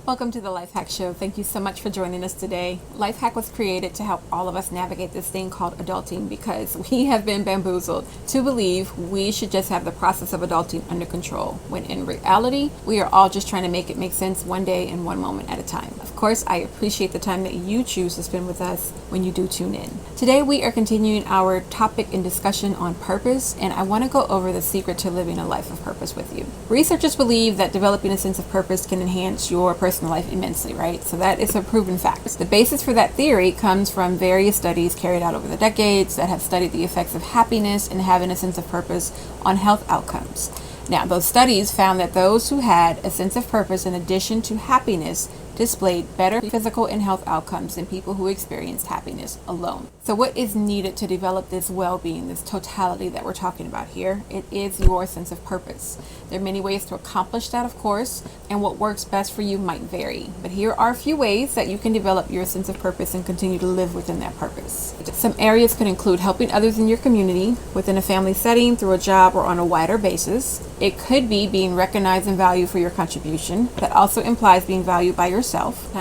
Welcome to the LifeHack Show. Thank you so much for joining us today. LifeHack was created to help all of us navigate this thing called adulting because we have been bamboozled to believe we should just have the process of adulting under control, when in reality, we are all just trying to make it make sense one day and one moment at a time. Of course, I appreciate the time that you choose to spend with us when you do tune in. Today, we are continuing our topic and discussion on purpose, and I want to go over the secret to living a life of purpose with you. Researchers believe that developing a sense of purpose can enhance your personal life immensely, right? So that is a proven fact. The basis for that theory comes from various studies carried out over the decades that have studied the effects of happiness and having a sense of purpose on health outcomes. Now, those studies found that those who had a sense of purpose in addition to happiness displayed better physical and health outcomes than people who experienced happiness alone. So what is needed to develop this well-being, this totality that we're talking about here? It is your sense of purpose. There are many ways to accomplish that, of course, and what works best for you might vary. But here are a few ways that you can develop your sense of purpose and continue to live within that purpose. Some areas could include helping others in your community, within a family setting, through a job, or on a wider basis. It could be being recognized and valued for your contribution. That also implies being valued by yourself.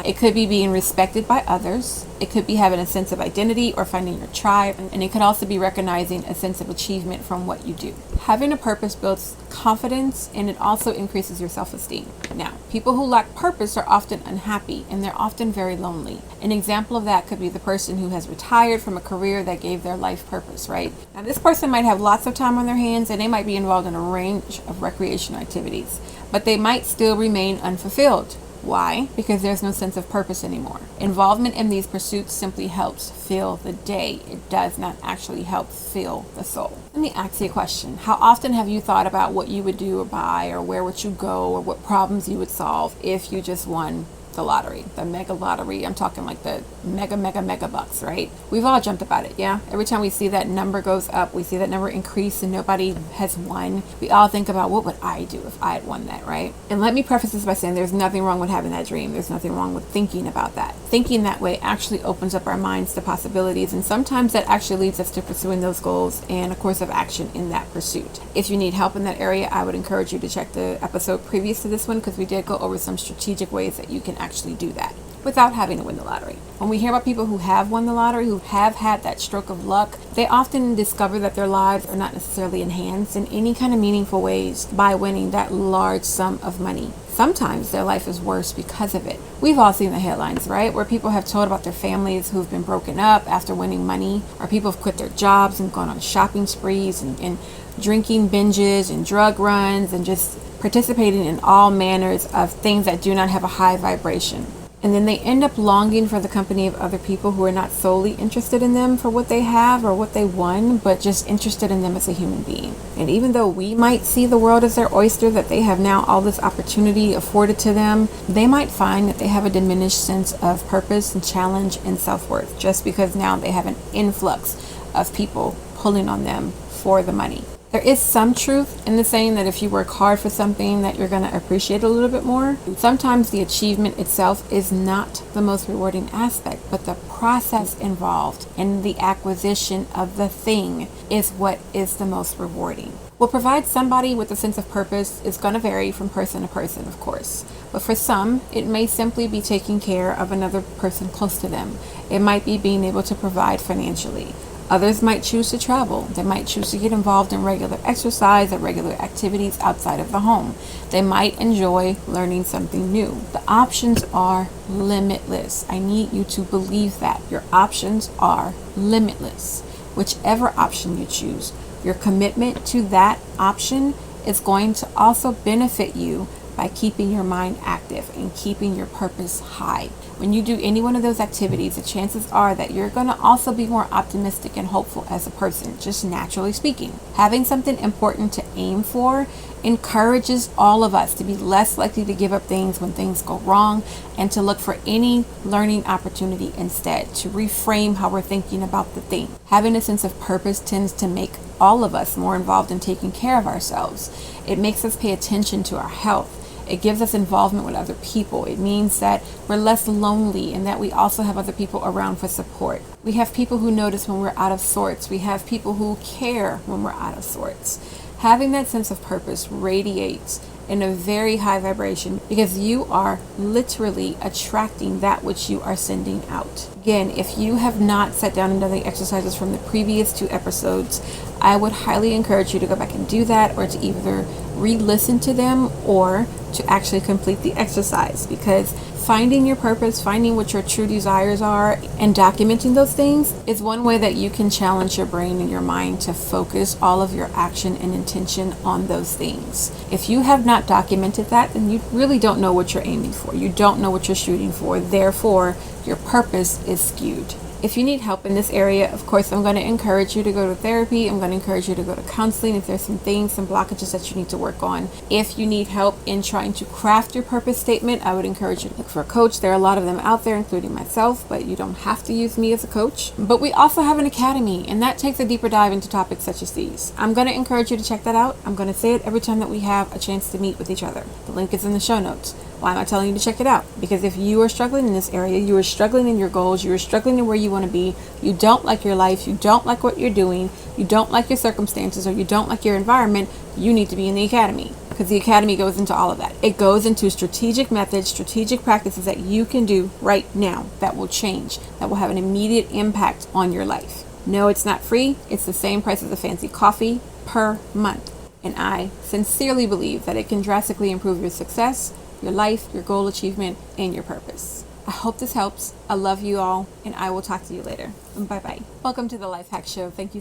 It could be being respected by others. It could be having a sense of identity or finding your tribe. And it could also be recognizing a sense of achievement from what you do. Having a purpose builds confidence, and it also increases your self-esteem. Now, people who lack purpose are often unhappy, and they're often very lonely. An example of that could be the person who has retired from a career that gave their life purpose, right? Now, this person might have lots of time on their hands, and they might be involved in a range of recreational activities, but they might still remain unfulfilled. Why? Because there's no sense of purpose anymore. Involvement in these pursuits simply helps fill the day. It does not actually help fill the soul. Let me ask you a question. How often have you thought about what you would do or buy, or where would you go, or what problems you would solve if you just won the lottery, the mega lottery? I'm talking like the mega bucks, right? We've all jumped about it, yeah? Every time we see that number goes up, we see that number increase and nobody has won, we all think about, what would I do if I had won that, right? And let me preface this by saying there's nothing wrong with having that dream. There's nothing wrong with thinking about that. Thinking that way actually opens up our minds to possibilities, and sometimes that actually leads us to pursuing those goals and a course of action in that pursuit. If you need help in that area, I would encourage you to check the episode previous to this one, because we did go over some strategic ways that you can actually do that without having to win the lottery. When we hear about people who have won the lottery, who have had that stroke of luck, they often discover that their lives are not necessarily enhanced in any kind of meaningful ways by winning that large sum of money. Sometimes their life is worse because of it. We've all seen the headlines, right? Where people have told about their families who've been broken up after winning money, or people have quit their jobs and gone on shopping sprees and drinking binges and drug runs and just participating in all manners of things that do not have a high vibration. And then they end up longing for the company of other people who are not solely interested in them for what they have or what they won, but just interested in them as a human being. And even though we might see the world as their oyster, that they have now all this opportunity afforded to them, they might find that they have a diminished sense of purpose and challenge and self-worth, just because now they have an influx of people pulling on them for the money. There is some truth in the saying that if you work hard for something, that you're going to appreciate a little bit more. Sometimes the achievement itself is not the most rewarding aspect, but the process involved in the acquisition of the thing is what is the most rewarding. What provides somebody with a sense of purpose is going to vary from person to person, of course. But for some, it may simply be taking care of another person close to them. It might be being able to provide financially. Others might choose to travel. They might choose to get involved in regular exercise or regular activities outside of the home. They might enjoy learning something new. The options are limitless. I need you to believe that. Your options are limitless. Whichever option you choose, your commitment to that option is going to also benefit you by keeping your mind active and keeping your purpose high. When you do any one of those activities, the chances are that you're going to also be more optimistic and hopeful as a person, just naturally speaking. Having something important to aim for encourages all of us to be less likely to give up things when things go wrong, and to look for any learning opportunity instead, to reframe how we're thinking about the thing. Having a sense of purpose tends to make all of us more involved in taking care of ourselves. It makes us pay attention to our health. It gives us involvement with other people. It means that we're less lonely and that we also have other people around for support. We have people who notice when we're out of sorts. We have people who care when we're out of sorts. Having that sense of purpose radiates in a very high vibration, because you are literally attracting that which you are sending out. Again, if you have not sat down and done the exercises from the previous 2 episodes, I would highly encourage you to go back and do that, or to either re-listen to them or to actually complete the exercise, because finding your purpose, finding what your true desires are, and documenting those things is one way that you can challenge your brain and your mind to focus all of your action and intention on those things. If you have not documented that, then you really don't know what you're aiming for. You don't know what you're shooting for. Therefore, your purpose is skewed. If you need help in this area, of course, I'm going to encourage you to go to therapy. I'm going to encourage you to go to counseling if there's some things, some blockages that you need to work on. If you need help in trying to craft your purpose statement, I would encourage you to look for a coach. There are a lot of them out there, including myself, but you don't have to use me as a coach. But we also have an academy, and that takes a deeper dive into topics such as these. I'm going to encourage you to check that out. I'm going to say it every time that we have a chance to meet with each other. The link is in the show notes. Why am I telling you to check it out? Because if you are struggling in this area, you are struggling in your goals, you are struggling in where you want to be, you don't like your life, you don't like what you're doing, you don't like your circumstances, or you don't like your environment, you need to be in the academy. Because the academy goes into all of that. It goes into strategic methods, strategic practices that you can do right now that will change, that will have an immediate impact on your life. No, it's not free. It's the same price as a fancy coffee per month. And I sincerely believe that it can drastically improve your success, your life, your goal achievement, and your purpose. I hope this helps. I love you all, and I will talk to you later. Bye-bye. Welcome to the Life Hack Show. Thank you